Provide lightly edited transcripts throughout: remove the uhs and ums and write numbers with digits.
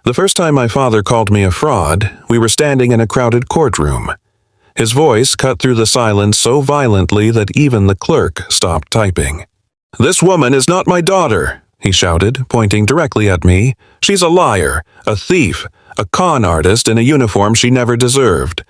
The first time my father called me a fraud, we were standing in a crowded courtroom. His voice cut through the silence so violently that even the clerk stopped typing. "This woman is not my daughter," he shouted, pointing directly at me. "She's a liar, a thief, a con artist in a uniform she never deserved."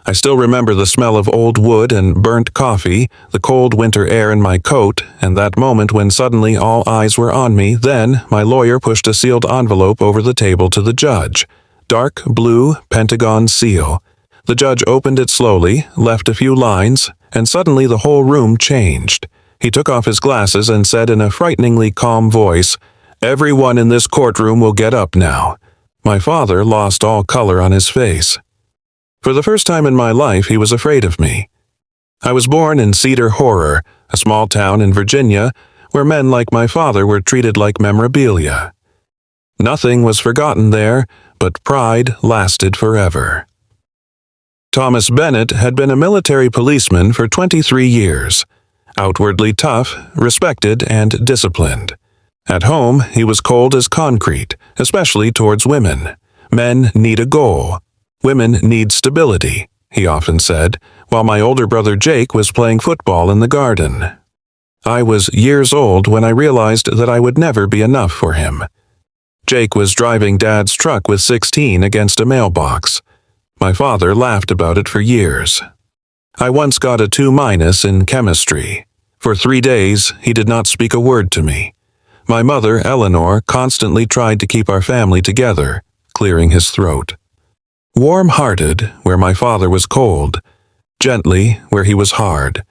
I still remember the smell of old wood and burnt coffee, the cold winter air in my coat, and that moment when suddenly all eyes were on me. Then my lawyer pushed a sealed envelope over the table to the judge. Dark blue pentagon seal. The judge opened it slowly, left a few lines, and suddenly the whole room changed. He took off his glasses and said in a frighteningly calm voice, "Everyone in this courtroom will get up now." My father lost all color on his face. For the first time in my life, he was afraid of me. I was born in Cedar Horror, a small town in Virginia, where men like my father were treated like memorabilia. Nothing was forgotten there, but pride lasted forever. Thomas Bennett had been a military policeman for 23 years. Outwardly tough, respected, and disciplined. At home, he was cold as concrete, especially towards women. Men need a goal. Women need stability, he often said, while my older brother Jake was playing football in the garden. I was years old when I realized that I would never be enough for him. Jake was driving Dad's truck with 16 against a mailbox. My father laughed about it for years. I once got a 2- in chemistry. For 3 days, he did not speak a word to me. My mother, Eleanor, constantly tried to keep our family together, clearing his throat. Warm-hearted, where my father was cold. Gently, where he was hard.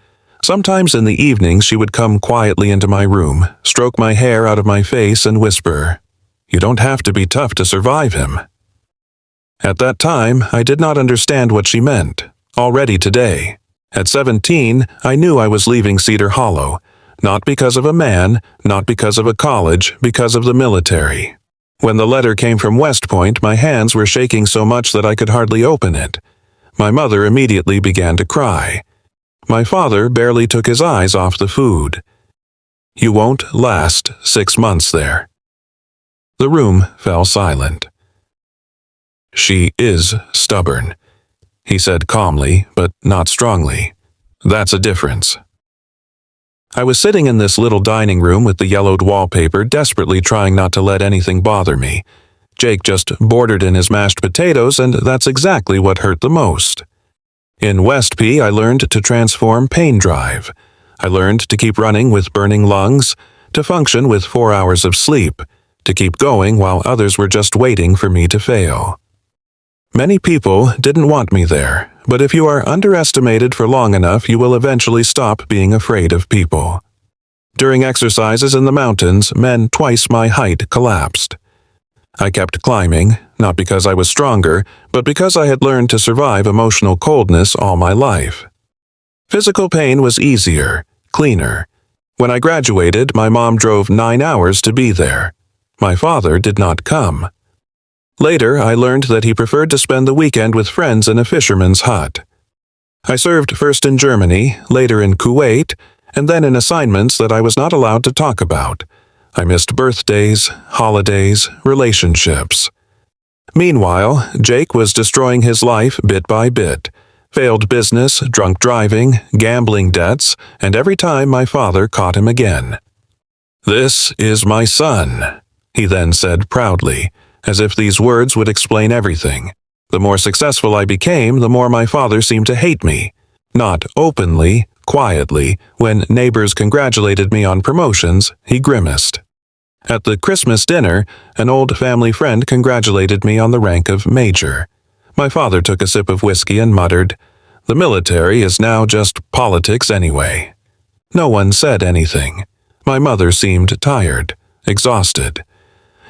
Sometimes in the evenings she would come quietly into my room, stroke my hair out of my face and whisper, "You don't have to be tough to survive him." At that time, I did not understand what she meant. Already today. At 17, I knew I was leaving Cedar Hollow, not because of a man, not because of a college, because of the military. When the letter came from West Point, my hands were shaking so much that I could hardly open it. My mother immediately began to cry. My father barely took his eyes off the food. "You won't last 6 months there." The room fell silent. "She is stubborn," he said calmly, but not strongly. "That's a difference." I was sitting in this little dining room with the yellowed wallpaper, desperately trying not to let anything bother me. Jake just bordered in his mashed potatoes, and that's exactly what hurt the most. In West P, I learned to transform pain drive. I learned to keep running with burning lungs, to function with 4 hours of sleep, to keep going while others were just waiting for me to fail. Many people didn't want me there, but if you are underestimated for long enough, you will eventually stop being afraid of people. During exercises in the mountains, men twice my height collapsed. I kept climbing, not because I was stronger, but because I had learned to survive emotional coldness all my life. Physical pain was easier, cleaner. When I graduated, my mom drove 9 hours to be there. My father did not come. Later, I learned that he preferred to spend the weekend with friends in a fisherman's hut. I served first in Germany, later in Kuwait, and then in assignments that I was not allowed to talk about. I missed birthdays, holidays, relationships. Meanwhile, Jake was destroying his life bit by bit. Failed business, drunk driving, gambling debts, and every time my father caught him again. "This is my son," he then said proudly, as if these words would explain everything. The more successful I became, the more my father seemed to hate me. Not openly, quietly. When neighbors congratulated me on promotions, he grimaced. At the Christmas dinner, an old family friend congratulated me on the rank of major. My father took a sip of whiskey and muttered, "The military is now just politics anyway." No one said anything. My mother seemed tired, exhausted.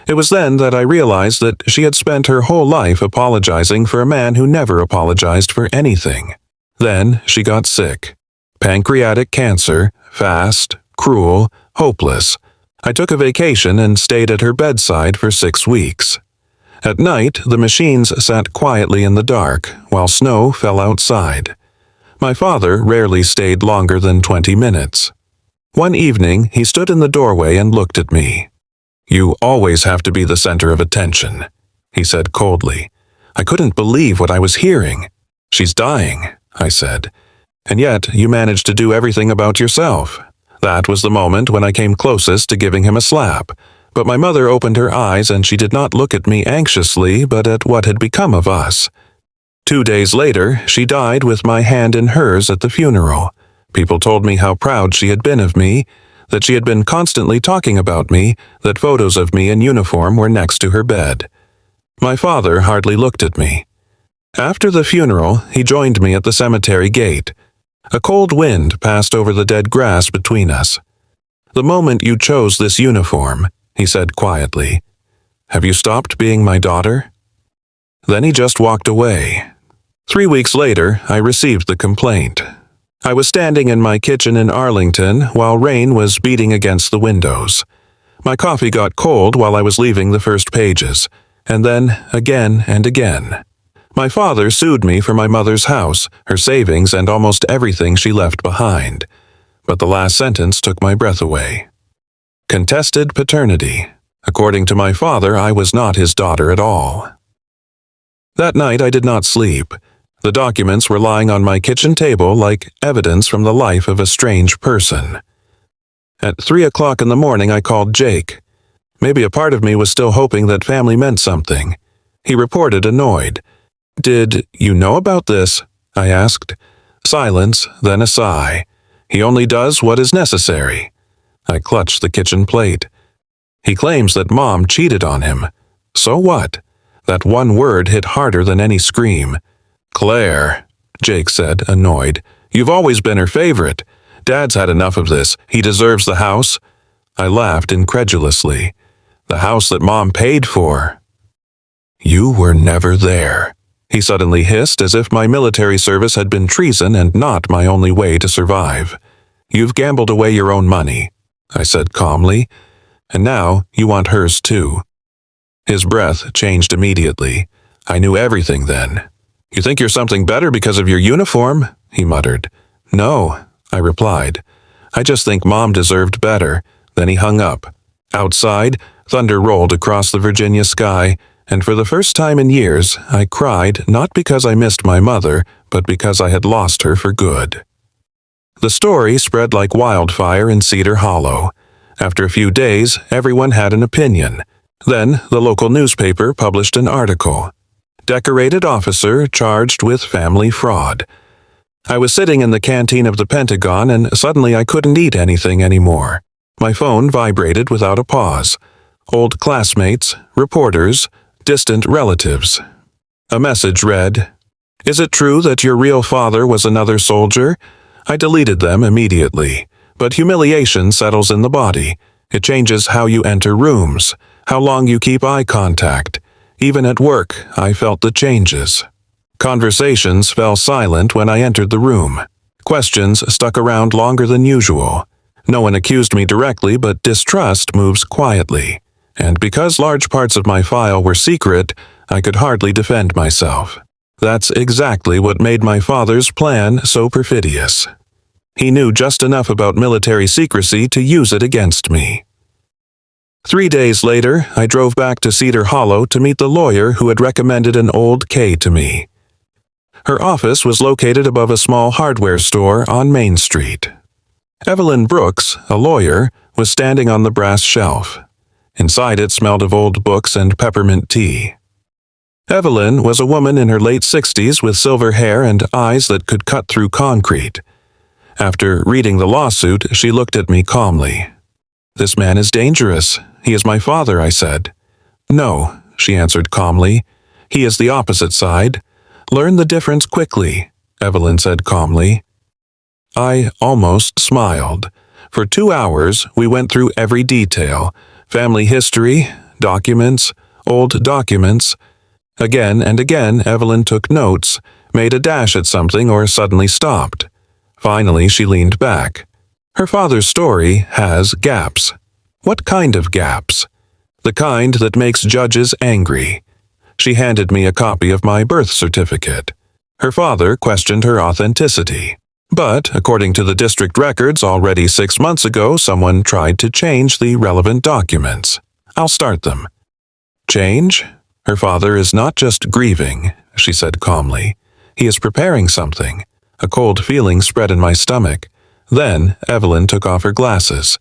It was then that I realized that she had spent her whole life apologizing for a man who never apologized for anything. Then she got sick. Pancreatic cancer, fast, cruel, hopeless. I took a vacation and stayed at her bedside for 6 weeks. At night, the machines sat quietly in the dark, while snow fell outside. My father rarely stayed longer than 20 minutes. One evening, he stood in the doorway and looked at me. "You always have to be the center of attention," he said coldly. I couldn't believe what I was hearing. She's dying, I said. And yet you managed to do everything about yourself. That was the moment when I came closest to giving him a slap. But my mother opened her eyes and she did not look at me anxiously, but at what had become of us. 2 days later, she died with my hand in hers at the funeral. People told me how proud she had been of me, that she had been constantly talking about me, that photos of me in uniform were next to her bed. My father hardly looked at me. After the funeral, he joined me at the cemetery gate. A cold wind passed over the dead grass between us. The moment you chose this uniform, he said quietly, have you stopped being my daughter? Then he just walked away. 3 weeks later, I received the complaint. I was standing in my kitchen in Arlington while rain was beating against the windows. My coffee got cold while I was leaving the first pages, and then again and again. My father sued me for my mother's house, her savings, and almost everything she left behind. But the last sentence took my breath away. Contested paternity. According to my father, I was not his daughter at all. That night I did not sleep. The documents were lying on my kitchen table like evidence from the life of a strange person. At 3 o'clock in the morning I called Jake. Maybe a part of me was still hoping that family meant something. He reported annoyed. Did you know about this? I asked. Silence, then a sigh. He only does what is necessary. I clutched the kitchen plate. He claims that Mom cheated on him. So what? That one word hit harder than any scream. Claire, Jake said, annoyed. You've always been her favorite. Dad's had enough of this. He deserves the house. I laughed incredulously. The house that Mom paid for. You were never there, he suddenly hissed, as if my military service had been treason and not my only way to survive. You've gambled away your own money, I said calmly, and now you want hers too. His breath changed immediately. I knew everything then. You think you're something better because of your uniform? He muttered. No, I replied. I just think Mom deserved better. Then he hung up. Outside, thunder rolled across the Virginia sky, and for the first time in years, I cried not because I missed my mother, but because I had lost her for good. The story spread like wildfire in Cedar Hollow. After a few days, everyone had an opinion. Then, the local newspaper published an article. Decorated officer charged with family fraud. I was sitting in the canteen of the Pentagon, and suddenly I couldn't eat anything anymore. My phone vibrated without a pause. Old classmates, reporters, distant relatives. A message read, Is it true that your real father was another soldier? I deleted them immediately. But humiliation settles in the body. It changes how you enter rooms, how long you keep eye contact. Even at work, I felt the changes. Conversations fell silent when I entered the room. Questions stuck around longer than usual. No one accused me directly, but distrust moves quietly. And because large parts of my file were secret, I could hardly defend myself. That's exactly what made my father's plan so perfidious. He knew just enough about military secrecy to use it against me. 3 days later, I drove back to Cedar Hollow to meet the lawyer who had recommended an old K to me. Her office was located above a small hardware store on Main Street. Evelyn Brooks, a lawyer, was standing on the brass shelf. Inside it smelled of old books and peppermint tea. Evelyn was a woman in her late 60s with silver hair and eyes that could cut through concrete. After reading the lawsuit, she looked at me calmly. This man is dangerous. He is my father, I said. No, she answered calmly. He is the opposite side. Learn the difference quickly, Evelyn said calmly. I almost smiled. For 2 hours, we went through every detail. Family history, documents, old documents. Again and again, Evelyn took notes, made a dash at something, or suddenly stopped. Finally, she leaned back. Her father's story has gaps. What kind of gaps? The kind that makes judges angry. She handed me a copy of my birth certificate. Her father questioned her authenticity. But, according to the district records, already 6 months ago, someone tried to change the relevant documents. I'll start them. Change? Her father is not just grieving, she said calmly. He is preparing something. A cold feeling spread in my stomach. Then Evelyn took off her glasses.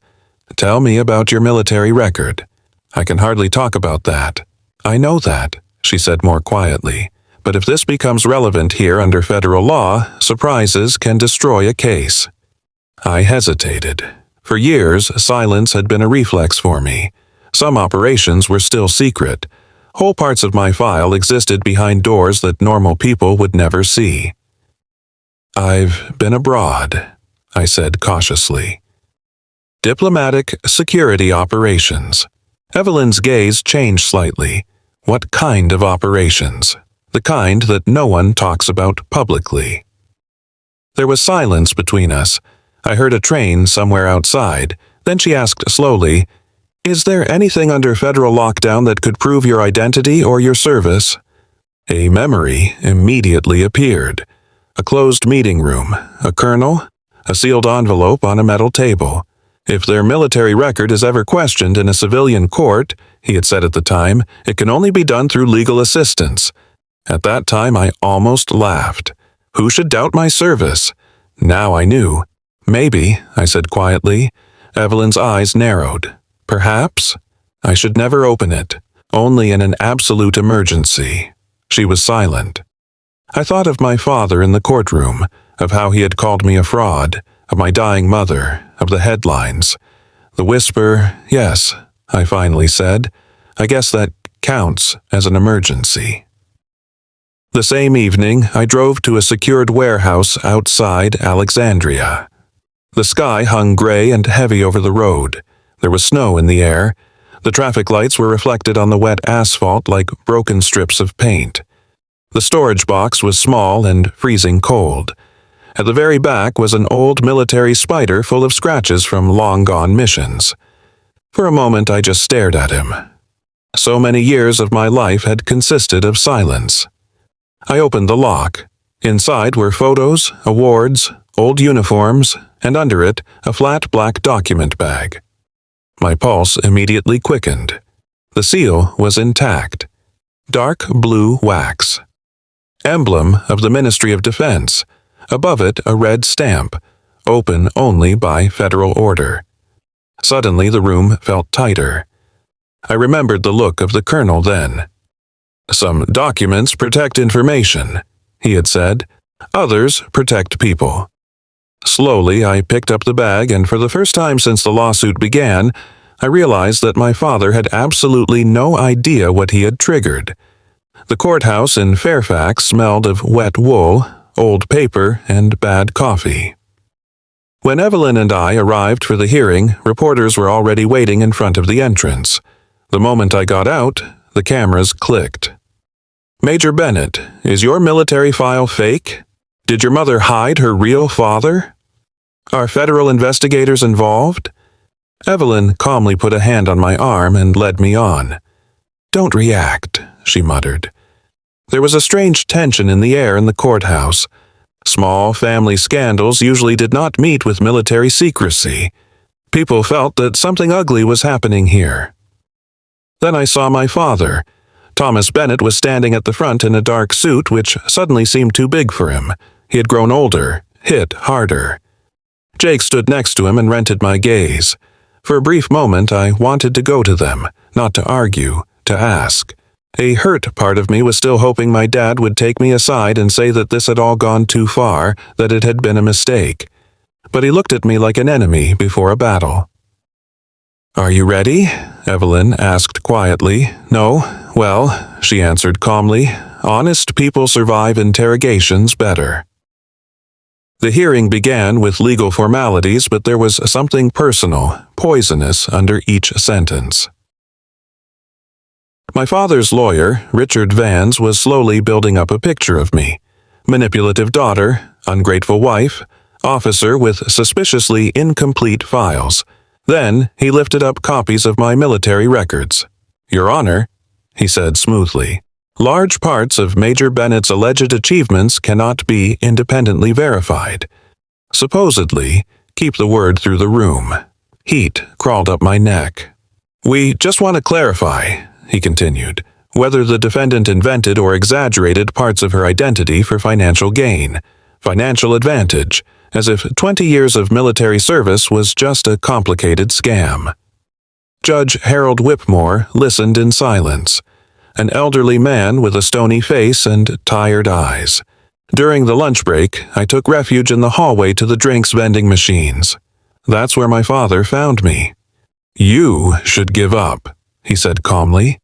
Tell me about your military record. I can hardly talk about that. I know that, she said more quietly. But if this becomes relevant here under federal law, surprises can destroy a case. I hesitated. For years, silence had been a reflex for me. Some operations were still secret. Whole parts of my file existed behind doors that normal people would never see. I've been abroad, I said cautiously. Diplomatic security operations. Evelyn's gaze changed slightly. What kind of operations? The kind that no one talks about publicly. There was silence between us. I heard a train somewhere outside. Then she asked slowly, "Is there anything under federal lockdown that could prove your identity or your service?" A memory immediately appeared. A closed meeting room, a colonel, a sealed envelope on a metal table. If their military record is ever questioned in a civilian court, he had said at the time, it can only be done through legal assistance. At that time, I almost laughed. Who should doubt my service? Now I knew. Maybe, I said quietly. Evelyn's eyes narrowed. Perhaps? I should never open it. Only in an absolute emergency. She was silent. I thought of my father in the courtroom, of how he had called me a fraud, of my dying mother, of the headlines. The whisper, yes, I finally said. I guess that counts as an emergency. The same evening, I drove to a secured warehouse outside Alexandria. The sky hung gray and heavy over the road. There was snow in the air. The traffic lights were reflected on the wet asphalt like broken strips of paint. The storage box was small and freezing cold. At the very back was an old military spider full of scratches from long-gone missions. For a moment I just stared at him. So many years of my life had consisted of silence. I opened the lock. Inside were photos, awards, old uniforms, and under it a flat black document bag. My pulse immediately quickened. The seal was intact. Dark blue wax. Emblem of the Ministry of Defense. Above it a red stamp, open only by federal order. Suddenly the room felt tighter. I remembered the look of the colonel then. Some documents protect information, he had said. Others protect people. Slowly I picked up the bag, and for the first time since the lawsuit began, I realized that my father had absolutely no idea what he had triggered. The courthouse in Fairfax smelled of wet wool, old paper, and bad coffee. When Evelyn and I arrived for the hearing, reporters were already waiting in front of the entrance. The moment I got out, the cameras clicked. Major Bennett, is your military file fake? Did your mother hide her real father? Are federal investigators involved? Evelyn calmly put a hand on my arm and led me on. Don't react, she muttered. There was a strange tension in the air in the courthouse. Small family scandals usually did not meet with military secrecy. People felt that something ugly was happening here. Then I saw my father. Thomas Bennett was standing at the front in a dark suit which suddenly seemed too big for him. He had grown older, hit harder. Jake stood next to him and rented my gaze. For a brief moment I wanted to go to them, not to argue, to ask. A hurt part of me was still hoping my dad would take me aside and say that this had all gone too far, that it had been a mistake. But he looked at me like an enemy before a battle. Are you ready? Evelyn asked quietly. No. Well, she answered calmly. Honest people survive interrogations better. The hearing began with legal formalities, but there was something personal, poisonous under each sentence. My father's lawyer, Richard Vans, was slowly building up a picture of me. Manipulative daughter, ungrateful wife, officer with suspiciously incomplete files. Then he lifted up copies of my military records. Your Honor, he said smoothly, large parts of Major Bennett's alleged achievements cannot be independently verified. Supposedly, keep the word through the room. Heat crawled up my neck. We just want to clarify, he continued. whether the defendant invented or exaggerated parts of her identity for financial gain, financial advantage, as if 20 years of military service was just a complicated scam. Judge Harold Whitmore listened in silence, an elderly man with a stony face and tired eyes. During the lunch break, I took refuge in the hallway to the drinks vending machines. That's where my father found me. "You should give up," he said calmly.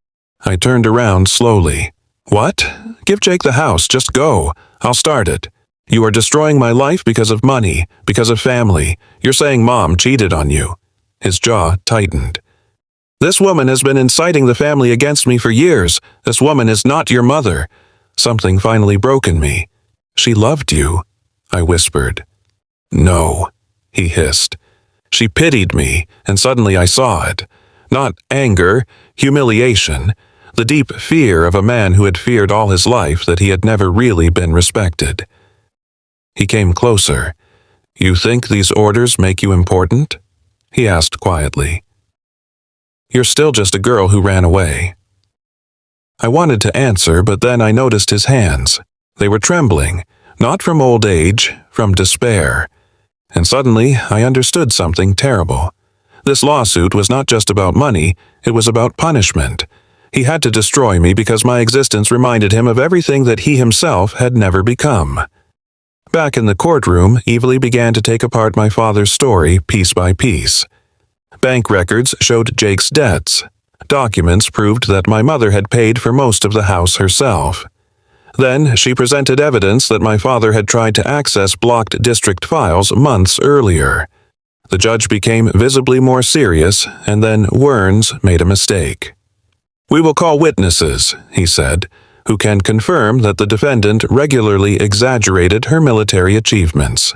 I turned around slowly. "What? Give Jake the house, just go. I'll start it. You are destroying my life because of money, because of family. You're saying Mom cheated on you." His jaw tightened. "This woman has been inciting the family against me for years. This woman is not your mother." Something finally broke in me. "She loved you," I whispered. "No," he hissed. "She pitied me, and suddenly I saw it. Not anger, humiliation, the deep fear of a man who had feared all his life that he had never really been respected." He came closer. "You think these orders make you important?" he asked quietly. "You're still just a girl who ran away." I wanted to answer, but then I noticed his hands. They were trembling, not from old age, from despair. And suddenly, I understood something terrible. This lawsuit was not just about money, it was about punishment. He had to destroy me because my existence reminded him of everything that he himself had never become. Back in the courtroom, Evelyn began to take apart my father's story piece by piece. Bank records showed Jake's debts. Documents proved that my mother had paid for most of the house herself. Then she presented evidence that my father had tried to access blocked district files months earlier. The judge became visibly more serious, and then Werns made a mistake. "We will call witnesses," he said, "who can confirm that the defendant regularly exaggerated her military achievements."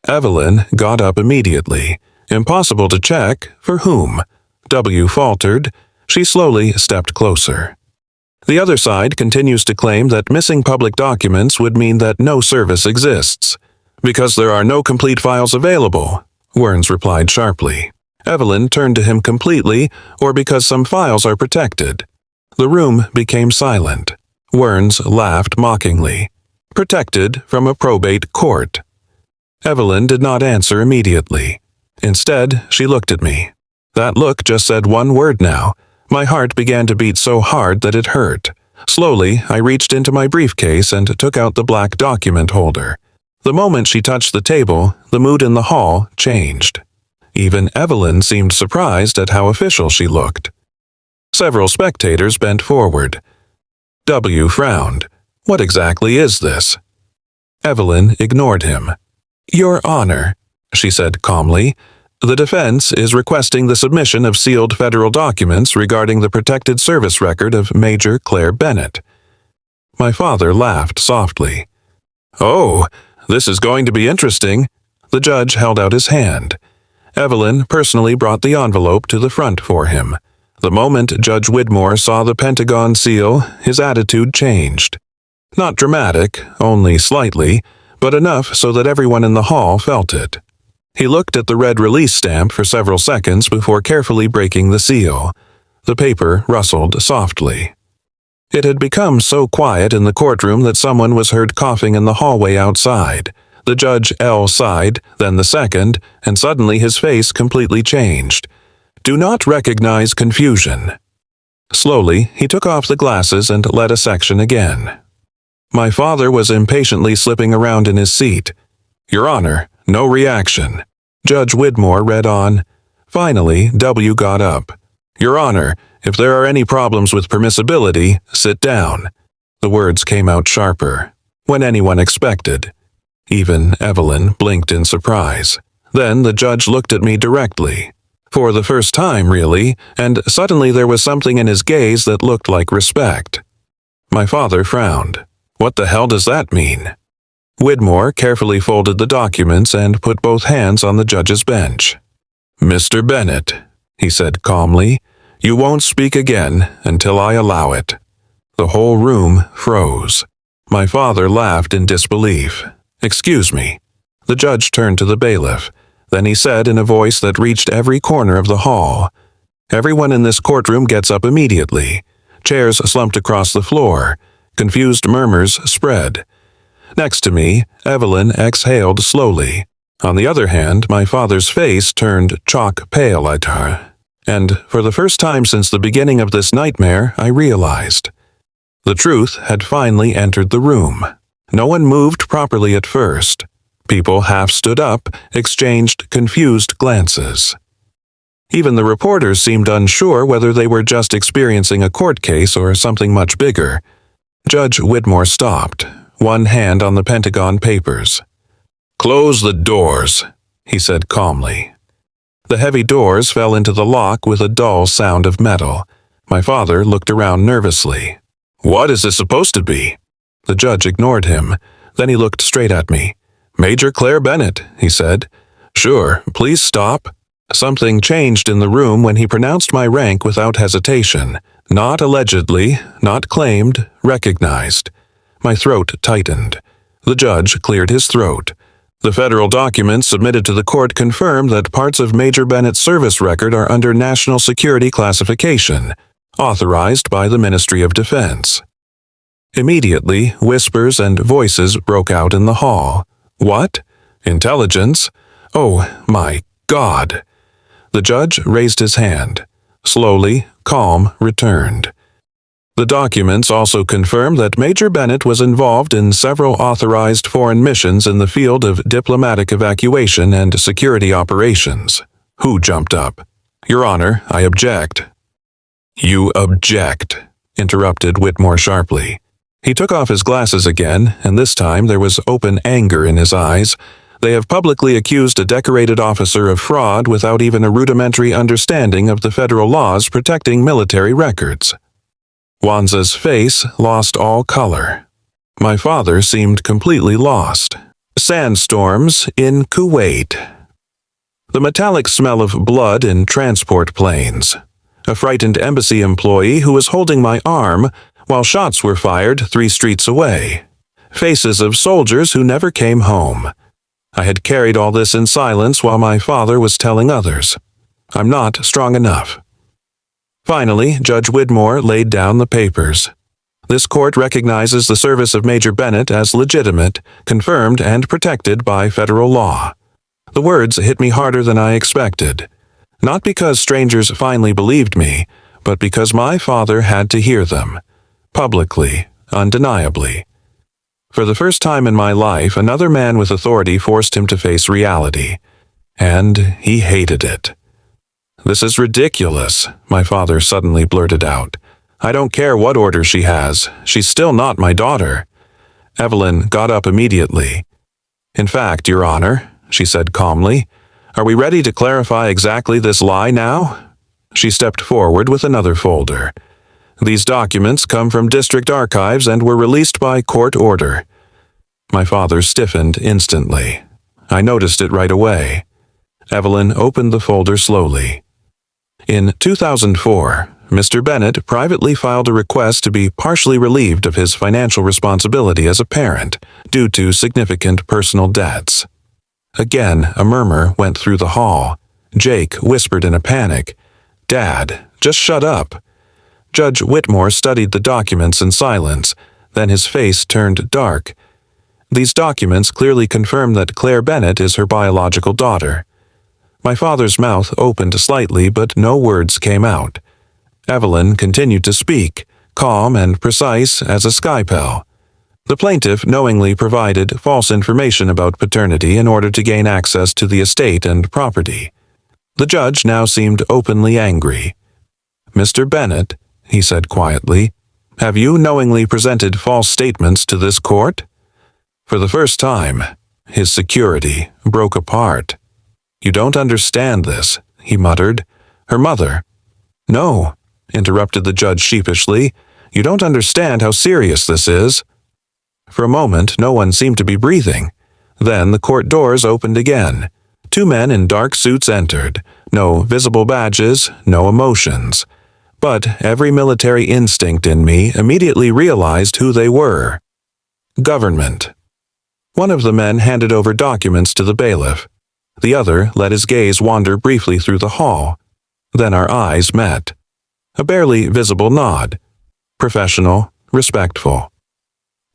Evelyn got up immediately. Impossible to check, for whom? W faltered. She slowly stepped closer. "The other side continues to claim that missing public documents would mean that no service exists. Because there are no complete files available," Werns replied sharply. Evelyn turned to him completely, or because some files are protected. The room became silent. Werns laughed mockingly. "Protected from a probate court." Evelyn did not answer immediately. Instead, she looked at me. That look just said one word now. My heart began to beat so hard that it hurt. Slowly, I reached into my briefcase and took out the black document holder. The moment she touched the table, the mood in the hall changed. Even Evelyn seemed surprised at how official she looked. Several spectators bent forward. W frowned. "What exactly is this?" Evelyn ignored him. "Your Honor," she said calmly, "the defense is requesting the submission of sealed federal documents regarding the protected service record of Major Claire Bennett." My father laughed softly. "Oh, this is going to be interesting." The judge held out his hand. Evelyn personally brought the envelope to the front for him. The moment Judge Whitmore saw the Pentagon seal, his attitude changed. Not dramatic, only slightly, but enough so that everyone in the hall felt it. He looked at the red release stamp for several seconds before carefully breaking the seal. The paper rustled softly. It had become so quiet in the courtroom that someone was heard coughing in the hallway outside. The judge L sighed, then the second, and suddenly his face completely changed. "Do not recognize confusion." Slowly, he took off the glasses and led a section again. My father was impatiently slipping around in his seat. "Your Honor, no reaction." Judge Whitmore read on. Finally, W got up. "Your Honor, if there are any problems with permissibility, sit down." The words came out sharper, when anyone expected. Even Evelyn blinked in surprise. Then the judge looked at me directly. For the first time, really, and suddenly there was something in his gaze that looked like respect. My father frowned. "What the hell does that mean?" Whitmore carefully folded the documents and put both hands on the judge's bench. "Mr. Bennett," he said calmly, "you won't speak again until I allow it." The whole room froze. My father laughed in disbelief. "Excuse me." The judge turned to the bailiff. Then he said in a voice that reached every corner of the hall, "Everyone in this courtroom gets up immediately. Chairs slumped across the floor. Confused murmurs spread. Next to me, Evelyn exhaled slowly. On the other hand, my father's face turned chalk pale at her. And for the first time since the beginning of this nightmare, I realized. The truth had finally entered the room. No one moved properly at first. People half stood up, exchanged confused glances. Even the reporters seemed unsure whether they were just experiencing a court case or something much bigger. Judge Whitmore stopped, one hand on the Pentagon papers. "Close the doors," he said calmly. The heavy doors fell into the lock with a dull sound of metal. My father looked around nervously. "What is this supposed to be?" The judge ignored him. Then he looked straight at me. "Major Claire Bennett," he said. "Sure, please stop." Something changed in the room when he pronounced my rank without hesitation. Not allegedly, not claimed, recognized. My throat tightened. The judge cleared his throat. The federal documents submitted to the court confirm that parts of Major Bennett's service record are under national security classification, authorized by the Ministry of Defense. Immediately, whispers and voices broke out in the hall. What? Intelligence? Oh, my God! The judge raised his hand. Slowly, calm returned. The documents also confirm that Major Bennett was involved in several authorized foreign missions in the field of diplomatic evacuation and security operations. Who jumped up? "Your Honor, I object." "You object," interrupted Whitmore sharply. He took off his glasses again, and this time there was open anger in his eyes. They have publicly accused a decorated officer of fraud without even a rudimentary understanding of the federal laws protecting military records. Wanza's face lost all color. My father seemed completely lost. Sandstorms in Kuwait. The metallic smell of blood in transport planes. A frightened embassy employee who was holding my arm while shots were fired 3 streets away. Faces of soldiers who never came home. I had carried all this in silence while my father was telling others. I'm not strong enough. Finally, Judge Whitmore laid down the papers. This court recognizes the service of Major Bennett as legitimate, confirmed, and protected by federal law. The words hit me harder than I expected. Not because strangers finally believed me, but because my father had to hear them. Publicly, undeniably. For the first time in my life, another man with authority forced him to face reality. And he hated it. "This is ridiculous," my father suddenly blurted out. "I don't care what order she has. She's still not my daughter." Evelyn got up immediately. "In fact, Your Honor," she said calmly, "are we ready to clarify exactly this lie now?" She stepped forward with another folder. "These documents come from district archives and were released by court order." My father stiffened instantly. I noticed it right away. Evelyn opened the folder slowly. In 2004, Mr. Bennett privately filed a request to be partially relieved of his financial responsibility as a parent due to significant personal debts. Again, a murmur went through the hall. Jake whispered in a panic, "Dad, just shut up." Judge Whitmore studied the documents in silence, then his face turned dark. These documents clearly confirm that Claire Bennett is her biological daughter. My father's mouth opened slightly, but no words came out. Evelyn continued to speak, calm and precise as a skypell. The plaintiff knowingly provided false information about paternity in order to gain access to the estate and property. The judge now seemed openly angry. "Mr. Bennett," he said quietly, "have you knowingly presented false statements to this court?" For the first time, his security broke apart. "You don't understand this," he muttered. "Her mother—" "No," interrupted the judge sheepishly. "You don't understand how serious this is." For a moment, no one seemed to be breathing. Then the court doors opened again. 2 men in dark suits entered. No visible badges, no emotions. But every military instinct in me immediately realized who they were. Government. One of the men handed over documents to the bailiff. The other let his gaze wander briefly through the hall. Then our eyes met. A barely visible nod. professional, respectful.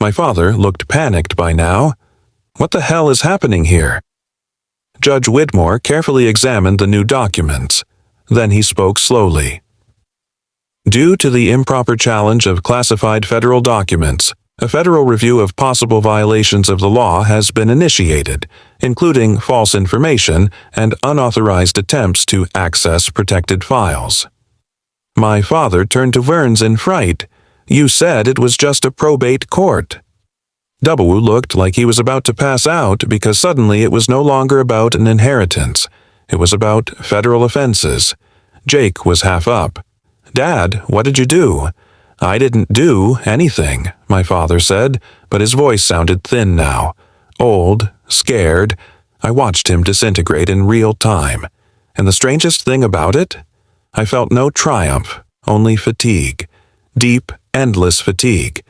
My father looked panicked by now. What the hell is happening here? Judge Whitmore carefully examined the new documents. Then he spoke slowly. Due to the improper challenge of classified federal documents, a federal review of possible violations of the law has been initiated, including false information and unauthorized attempts to access protected files. My father turned to Verns in fright. You said it was just a probate court. W looked like he was about to pass out because suddenly it was no longer about an inheritance. It was about federal offenses. Jake was half up. Dad, what did you do? I didn't do anything, my father said, but his voice sounded thin now. Old, scared. I watched him disintegrate in real time. And the strangest thing about it? I felt no triumph, only fatigue. Deep, endless fatigue.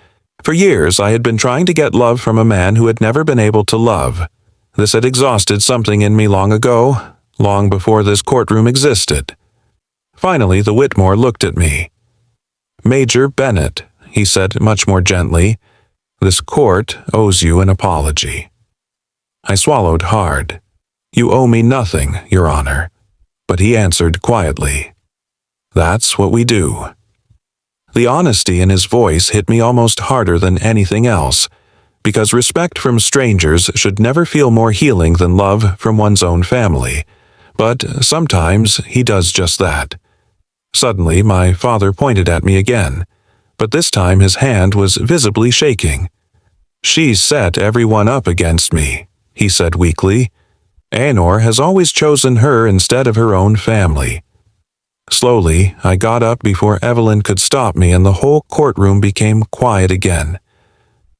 For years I had been trying to get love from a man who had never been able to love. This had exhausted something in me long ago, long before this courtroom existed. Finally, the Whitmore looked at me. Major Bennett, he said much more gently, this court owes you an apology. I swallowed hard. You owe me nothing, Your Honor. But he answered quietly. That's what we do. The honesty in his voice hit me almost harder than anything else, because respect from strangers should never feel more healing than love from one's own family. But sometimes he does just that. Suddenly, my father pointed at me again, but this time his hand was visibly shaking. She's set everyone up against me, he said weakly. Anor has always chosen her instead of her own family. Slowly, I got up before Evelyn could stop me and the whole courtroom became quiet again.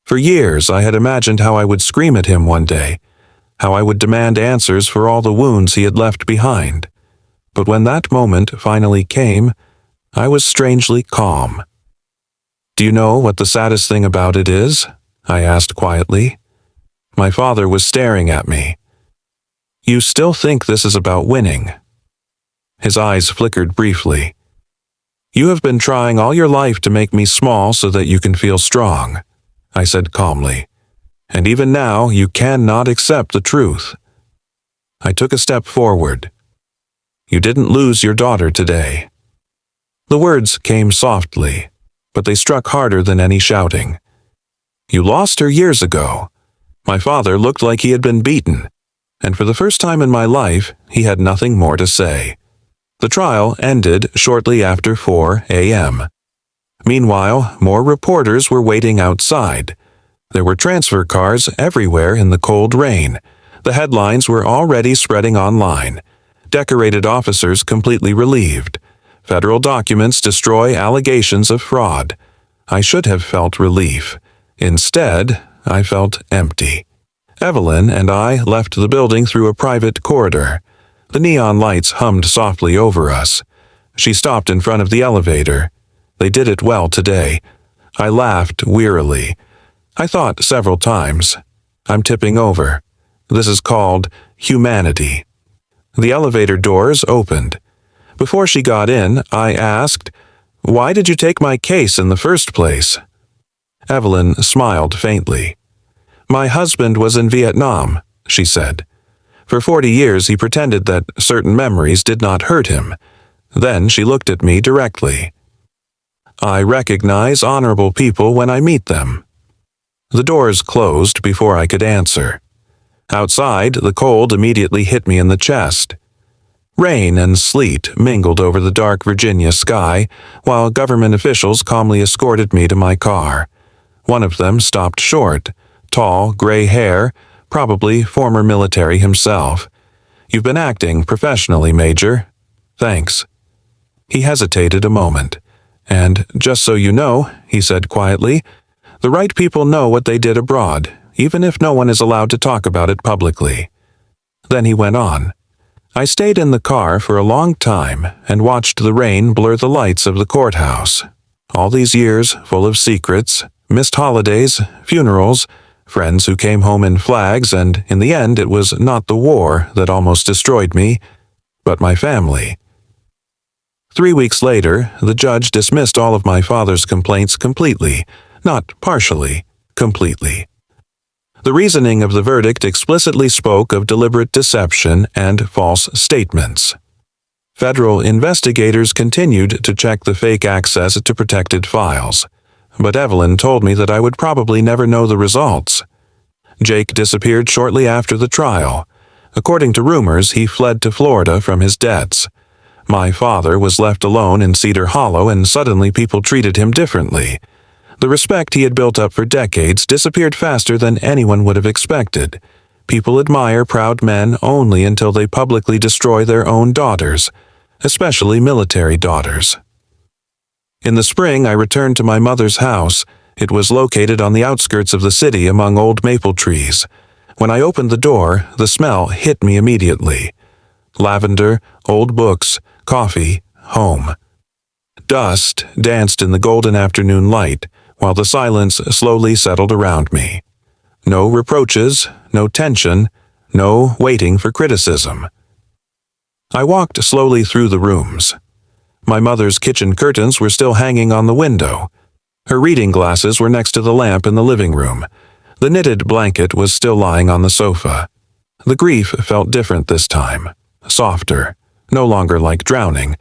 For years, I had imagined how I would scream at him one day, how I would demand answers for all the wounds he had left behind. But when that moment finally came, I was strangely calm. Do you know what the saddest thing about it is? I asked quietly. My father was staring at me. You still think this is about winning? His eyes flickered briefly. You have been trying all your life to make me small so that you can feel strong, I said calmly. And even now, you cannot accept the truth. I took a step forward. You didn't lose your daughter today. The words came softly, but they struck harder than any shouting. You lost her years ago. My father looked like he had been beaten, and for the first time in my life, he had nothing more to say. The trial ended shortly after 4 a.m. Meanwhile, more reporters were waiting outside. There were transfer cars everywhere in the cold rain. The headlines were already spreading online. Decorated officers completely relieved. Federal documents destroy allegations of fraud. I should have felt relief. Instead, I felt empty. Evelyn and I left the building through a private corridor. The neon lights hummed softly over us. She stopped in front of the elevator. They did it well today. I laughed wearily. I thought several times, I'm tipping over. This is called humanity. The elevator doors opened. Before she got in, I asked, Why did you take my case in the first place? Evelyn smiled faintly. My husband was in Vietnam, she said. For 40 years he pretended that certain memories did not hurt him. Then she looked at me directly. I recognize honorable people when I meet them. The doors closed before I could answer. Outside, the cold immediately hit me in the chest. Rain and sleet mingled over the dark Virginia sky, while government officials calmly escorted me to my car. One of them stopped short, tall, gray hair, probably former military himself. You've been acting professionally, Major. Thanks. He hesitated a moment. And just so you know, he said quietly, the right people know what they did abroad, even if no one is allowed to talk about it publicly. Then he went on. I stayed in the car for a long time and watched the rain blur the lights of the courthouse. All these years full of secrets, missed holidays, funerals, friends who came home in flags, and in the end it was not the war that almost destroyed me, but my family. 3 weeks later, the judge dismissed all of my father's complaints completely, not partially, completely. The reasoning of the verdict explicitly spoke of deliberate deception and false statements. Federal investigators continued to check the fake access to protected files, but Evelyn told me that I would probably never know the results. Jake disappeared shortly after the trial. According to rumors, he fled to Florida from his debts. My father was left alone in Cedar Hollow, and suddenly people treated him differently. The respect he had built up for decades disappeared faster than anyone would have expected. People admire proud men only until they publicly destroy their own daughters, especially military daughters. In the spring, I returned to my mother's house. It was located on the outskirts of the city among old maple trees. When I opened the door, the smell hit me immediately. Lavender, old books, coffee, home. Dust danced in the golden afternoon light, while the silence slowly settled around me. No reproaches, no tension, no waiting for criticism. I walked slowly through the rooms. My mother's kitchen curtains were still hanging on the window. Her reading glasses were next to the lamp in the living room. The knitted blanket was still lying on the sofa. The grief felt different this time, softer, no longer like drowning,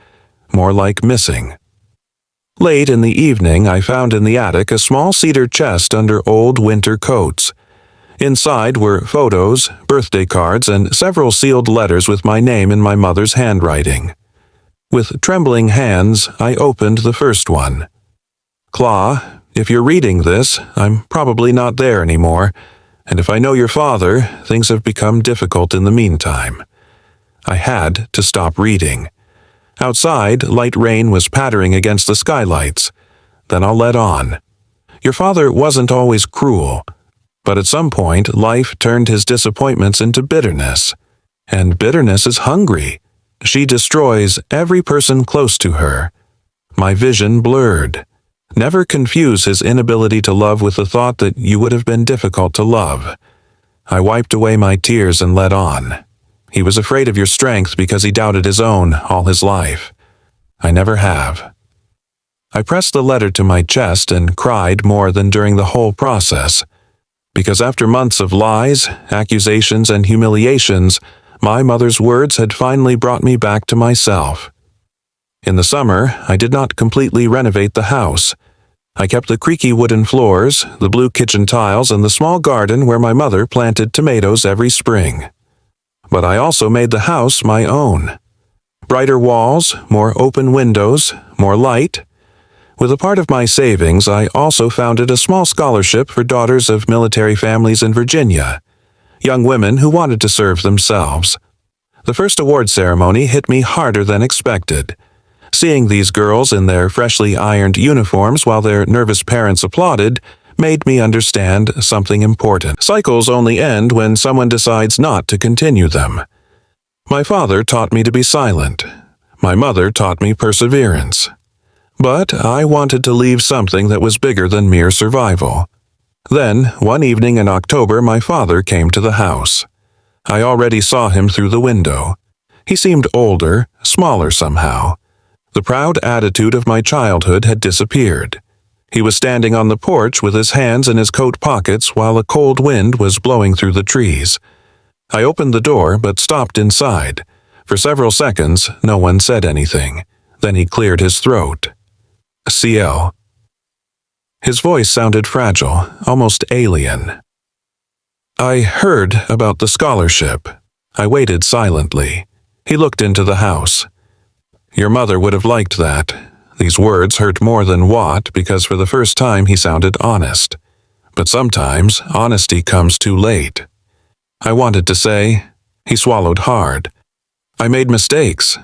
more like missing. Late in the evening, I found in the attic a small cedar chest under old winter coats. Inside were photos, birthday cards, and several sealed letters with my name in my mother's handwriting. With trembling hands, I opened the first one. Claw, if you're reading this, I'm probably not there anymore, and if I know your father, things have become difficult in the meantime. I had to stop reading. Outside, light rain was pattering against the skylights. Then I'll let on. Your father wasn't always cruel, but at some point, life turned his disappointments into bitterness. And bitterness is hungry. She destroys every person close to her. My vision blurred. Never confuse his inability to love with the thought that you would have been difficult to love. I wiped away my tears and let on. He was afraid of your strength because he doubted his own all his life. I never have. I pressed the letter to my chest and cried more than during the whole process. Because after months of lies, accusations, and humiliations, my mother's words had finally brought me back to myself. In the summer, I did not completely renovate the house. I kept the creaky wooden floors, the blue kitchen tiles, and the small garden where my mother planted tomatoes every spring. But I also made the house my own. Brighter walls, more open windows, more light. With a part of my savings, I also founded a small scholarship for daughters of military families in Virginia, young women who wanted to serve themselves. The first award ceremony hit me harder than expected. Seeing these girls in their freshly ironed uniforms while their nervous parents applauded made me understand something important. Cycles only end when someone decides not to continue them. My father taught me to be silent. My mother taught me perseverance. But I wanted to leave something that was bigger than mere survival. Then, one evening in October, my father came to the house. I already saw him through the window. He seemed older, smaller somehow. The proud attitude of my childhood had disappeared. He was standing on the porch with his hands in his coat pockets while a cold wind was blowing through the trees. I opened the door but stopped inside. For several seconds, no one said anything. Then he cleared his throat. CL. His voice sounded fragile, almost alien. I heard about the scholarship. I waited silently. He looked into the house. Your mother would have liked that. These words hurt more than what, because for the first time he sounded honest. But sometimes honesty comes too late. I wanted to say, he swallowed hard. I made mistakes.